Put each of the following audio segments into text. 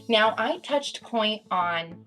Now, I touched point on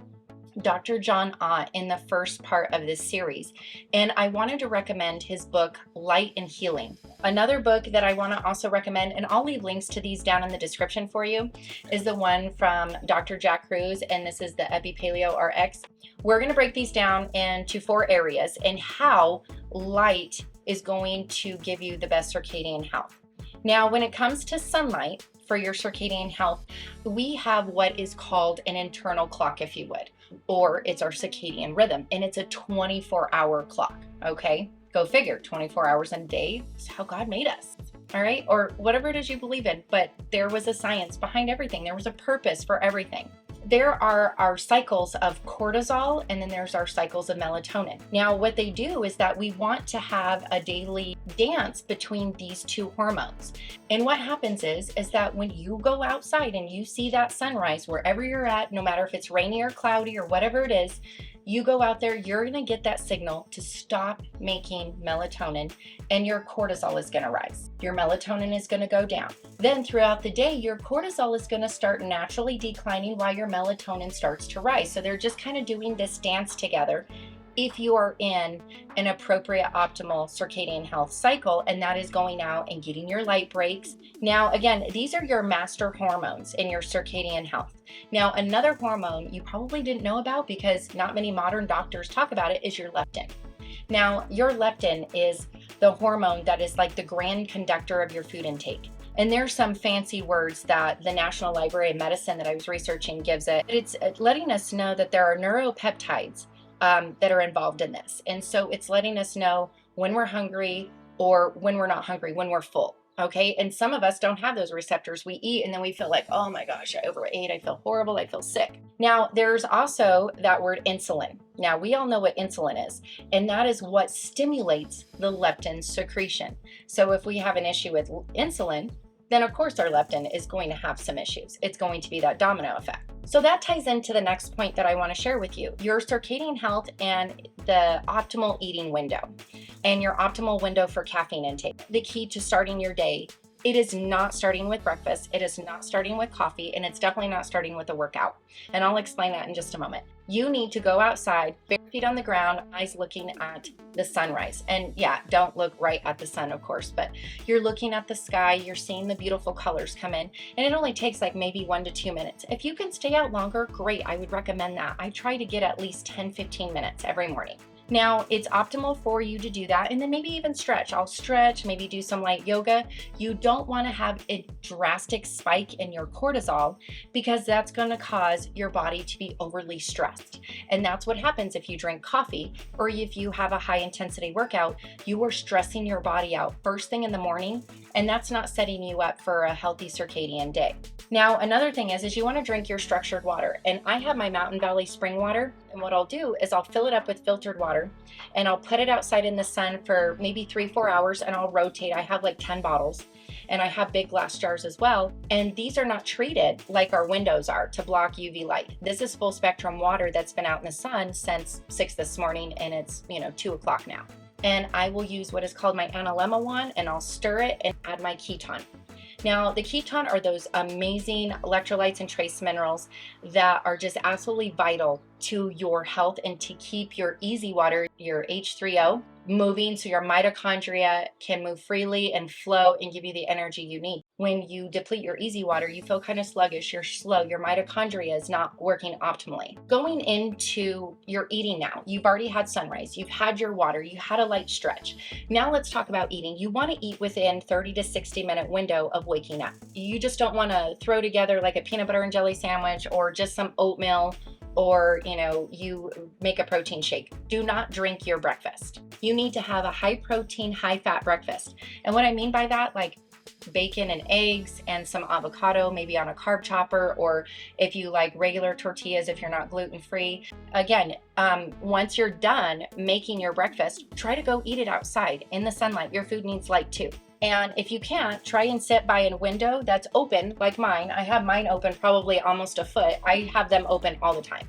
Dr. John Ott in the first part of this series, and I wanted to recommend his book, Light and Healing. Another book that I want to also recommend, and I'll leave links to these down in the description for you, is the one from Dr. Jack Cruz, and this is the Epipaleo RX. We're going to break these down into 4 areas and how light is going to give you the best circadian health. Now, when it comes to sunlight for your circadian health, we have what is called an internal clock, if you would, or it's our circadian rhythm, and it's a 24-hour clock, okay? Go figure, 24 hours a day is how God made us, all right? Or whatever it is you believe in, but there was a science behind everything. There was a purpose for everything. There are our cycles of cortisol, and then there's our cycles of melatonin. Now, what they do is that we want to have a daily dance between these 2 hormones. And what happens is that when you go outside and you see that sunrise, wherever you're at, no matter if it's rainy or cloudy or whatever it is, you go out there, you're going to get that signal to stop making melatonin, and your cortisol is going to rise. Your melatonin is going to go down. Then throughout the day, your cortisol is going to start naturally declining while your melatonin starts to rise. So they're just kind of doing this dance together if you are in an appropriate optimal circadian health cycle, and that is going out and getting your light breaks. Now, again, these are your master hormones in your circadian health. Now, another hormone you probably didn't know about, because not many modern doctors talk about it, is your leptin. Now, your leptin is the hormone that is like the grand conductor of your food intake. And there's some fancy words that the National Library of Medicine that I was researching gives it. It's letting us know that there are neuropeptides that are involved in this. And so it's letting us know when we're hungry or when we're not hungry, when we're full. Okay. And some of us don't have those receptors. We eat and then we feel like, oh my gosh, I overate. I feel horrible. I feel sick. Now, there's also that word insulin. Now, we all know what insulin is, and that is what stimulates the leptin secretion. So if we have an issue with insulin, then of course our leptin is going to have some issues. It's going to be that domino effect. So that ties into the next point that I want to share with you, your circadian health and the optimal eating window and your optimal window for caffeine intake. The key to starting your day, it is not starting with breakfast, it is not starting with coffee, and it's definitely not starting with a workout. And I'll explain that in just a moment. You need to go outside, bare feet on the ground, eyes looking at the sunrise. And yeah, don't look right at the sun, of course, but you're looking at the sky, you're seeing the beautiful colors come in, and it only takes like maybe 1 to 2 minutes. If you can stay out longer, great, I would recommend that. I try to get at least 10-15 minutes every morning. Now, it's optimal for you to do that, and then maybe even stretch. I'll stretch, maybe do some light yoga. You don't want to have a drastic spike in your cortisol, because that's going to cause your body to be overly stressed. And that's what happens if you drink coffee or if you have a high intensity workout. You are stressing your body out first thing in the morning, and that's not setting you up for a healthy circadian day. Now, another thing is you want to drink your structured water. And I have my Mountain Valley spring water, and what I'll do is I'll fill it up with filtered water, and I'll put it outside in the sun for maybe 3-4 hours, and I'll rotate. I have like 10 bottles, and I have big glass jars as well. And these are not treated like our windows are to block UV light. This is full spectrum water that's been out in the sun since 6 this morning, and it's 2 o'clock now. And I will use what is called my analemma wand, and I'll stir it and add my ketone. Now, the ketone are those amazing electrolytes and trace minerals that are just absolutely vital to your health and to keep your easy water, your H3O, moving so your mitochondria can move freely and flow and give you the energy you need. When you deplete your easy water, you feel kind of sluggish, you're slow, your mitochondria is not working optimally. Going into your eating now, you've already had sunrise, you've had your water, you had a light stretch. Now let's talk about eating. You want to eat within 30 to 60 minute window of waking up. You just don't want to throw together like a peanut butter and jelly sandwich or just some oatmeal, or you make a protein shake. Do not drink your breakfast. You need to have a high protein, high fat breakfast. And what I mean by that, like bacon and eggs and some avocado, maybe on a carb chopper, or if you like regular tortillas, if you're not gluten free. Again, once you're done making your breakfast, try to go eat it outside in the sunlight. Your food needs light too. And if you can't, try and sit by a window that's open like mine. I have mine open probably almost a foot. I have them open all the time.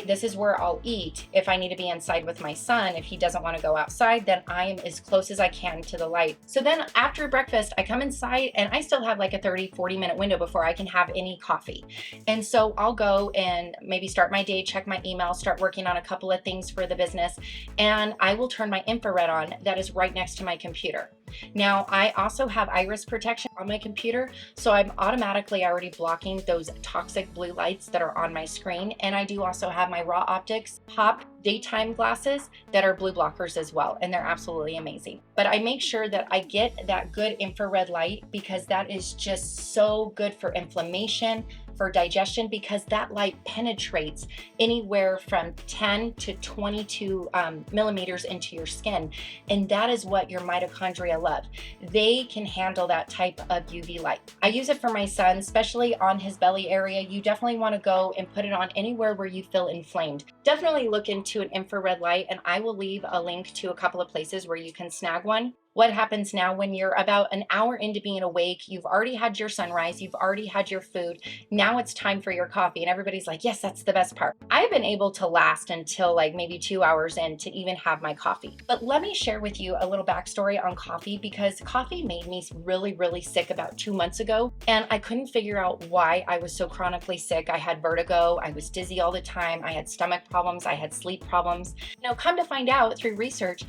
This is where I'll eat. If I need to be inside with my son, if he doesn't want to go outside, then I am as close as I can to the light. So then after breakfast, I come inside and I still have like a 30-40 minute window before I can have any coffee. And so I'll go and maybe start my day, check my email, start working on a couple of things for the business, and I will turn my infrared on that is right next to my computer. Now, I also have iris protection on my computer, so I'm automatically already blocking those toxic blue lights that are on my screen. And I do also have my Raw Optics Pop daytime glasses that are blue blockers as well, and they're absolutely amazing. But I make sure that I get that good infrared light because that is just so good for inflammation, for digestion, because that light penetrates anywhere from 10 to 22 millimeters into your skin. And that is what your mitochondria love. They can handle that type of UV light. I use it for my son, especially on his belly area. You definitely want to go and put it on anywhere where you feel inflamed. Definitely look into an infrared light, and I will leave a link to a couple of places where you can snag one. What happens now when you're about an hour into being awake, you've already had your sunrise, you've already had your food, now it's time for your coffee, and everybody's like, yes, that's the best part. I've been able to last until like maybe 2 hours in to even have my coffee. But let me share with you a little backstory on coffee, because coffee made me really, really sick about 2 months ago, and I couldn't figure out why I was so chronically sick. I had vertigo, I was dizzy all the time, I had stomach problems, I had sleep problems. Now, come to find out through research,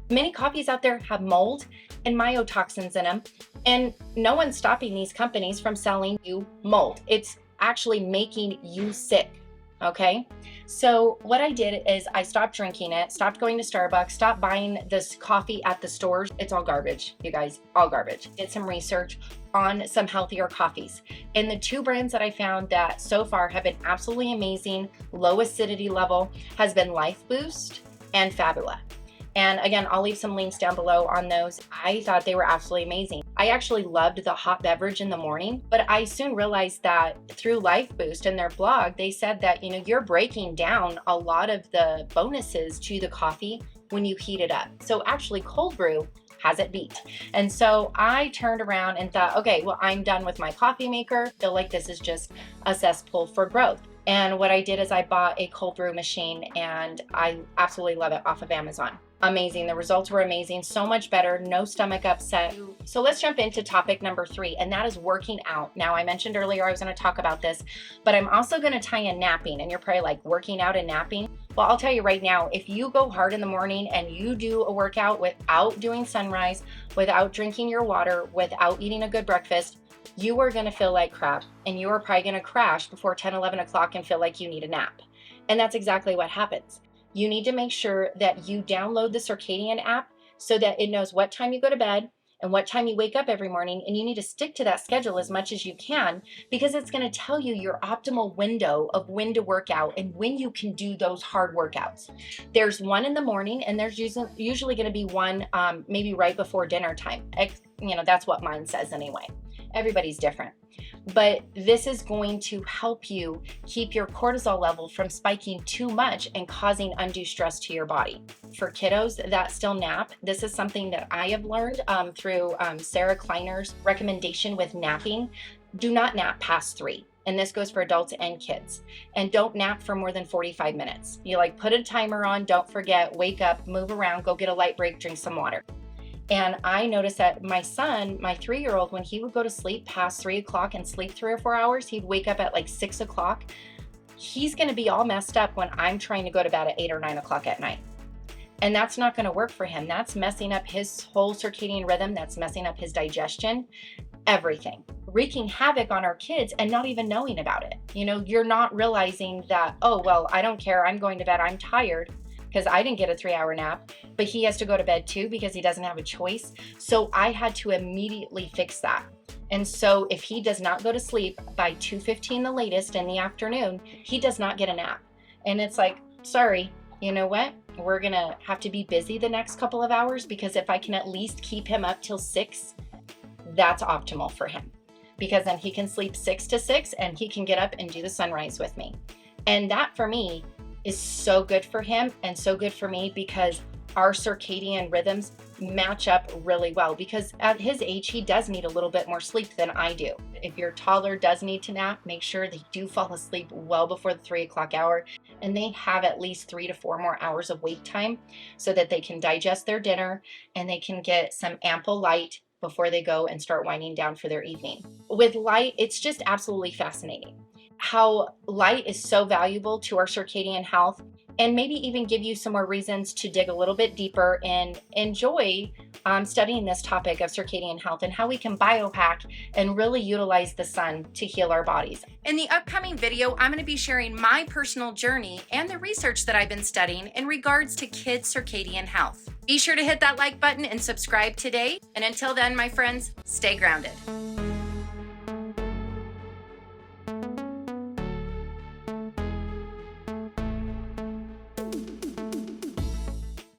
many coffees out there have mold and mycotoxins in them, and no one's stopping these companies from selling you mold. It's actually making you sick, okay? So what I did is I stopped drinking it, stopped going to Starbucks, stopped buying this coffee at the stores. It's all garbage, you guys, all garbage. Did some research on some healthier coffees. And the 2 brands that I found that so far have been absolutely amazing, low acidity level, has been Life Boost and Fabula. And again, I'll leave some links down below on those. I thought they were absolutely amazing. I actually loved the hot beverage in the morning, but I soon realized that through Life Boost and their blog, they said that, you're breaking down a lot of the bonuses to the coffee when you heat it up. So actually cold brew has it beat. And so I turned around and thought, okay, well, I'm done with my coffee maker. Feel like this is just a cesspool for growth. And what I did is I bought a cold brew machine, and I absolutely love it off of Amazon. Amazing. The results were amazing. So much better. No stomach upset. So let's jump into topic number 3, and that is working out. Now, I mentioned earlier I was going to talk about this, but I'm also going to tie in napping. And you're probably like, working out and napping? Well, I'll tell you right now, if you go hard in the morning and you do a workout without doing sunrise, without drinking your water, without eating a good breakfast, you are going to feel like crap, and you are probably going to crash before 10, 11 o'clock and feel like you need a nap. And that's exactly what happens. You need to make sure that you download the Circadian app so that it knows what time you go to bed and what time you wake up every morning. And you need to stick to that schedule as much as you can, because it's going to tell you your optimal window of when to work out and when you can do those hard workouts. There's one in the morning, and there's usually going to be one maybe right before dinner time. That's what mine says anyway. Everybody's different. But this is going to help you keep your cortisol level from spiking too much and causing undue stress to your body. For kiddos that still nap, this is something that I have learned through Sarah Kleiner's recommendation with napping. Do not nap past 3. And this goes for adults and kids. And don't nap for more than 45 minutes. You put a timer on, don't forget, wake up, move around, go get a light break, drink some water. And I noticed that my son, my 3-year-old, when he would go to sleep past 3 o'clock and sleep 3 or 4 hours, he'd wake up at like 6 o'clock. He's going to be all messed up when I'm trying to go to bed at 8 or 9 o'clock at night. And that's not going to work for him. That's messing up his whole circadian rhythm. That's messing up his digestion, everything, wreaking havoc on our kids and not even knowing about it. You're not realizing that, oh, well, I don't care. I'm going to bed. I'm tired because I didn't get a 3-hour nap, but he has to go to bed too because he doesn't have a choice. So I had to immediately fix that. And so if he does not go to sleep by 2:15 the latest in the afternoon, he does not get a nap. And it's like, sorry, you know what? We're going to have to be busy the next couple of hours, because if I can at least keep him up till 6, that's optimal for him, because then he can sleep 6 to 6 and he can get up and do the sunrise with me. And that for me is so good for him and so good for me, because our circadian rhythms match up really well, because at his age, he does need a little bit more sleep than I do. If your toddler does need to nap, make sure they do fall asleep well before the 3 o'clock hour, and they have at least 3 to 4 more hours of wake time so that they can digest their dinner and they can get some ample light before they go and start winding down for their evening. With light, it's just absolutely fascinating how light is so valuable to our circadian health, and maybe even give you some more reasons to dig a little bit deeper and enjoy studying this topic of circadian health and how we can biohack and really utilize the sun to heal our bodies. In the upcoming video, I'm going to be sharing my personal journey and the research that I've been studying in regards to kids' circadian health. Be sure to hit that like button and subscribe today. And until then, my friends, stay grounded.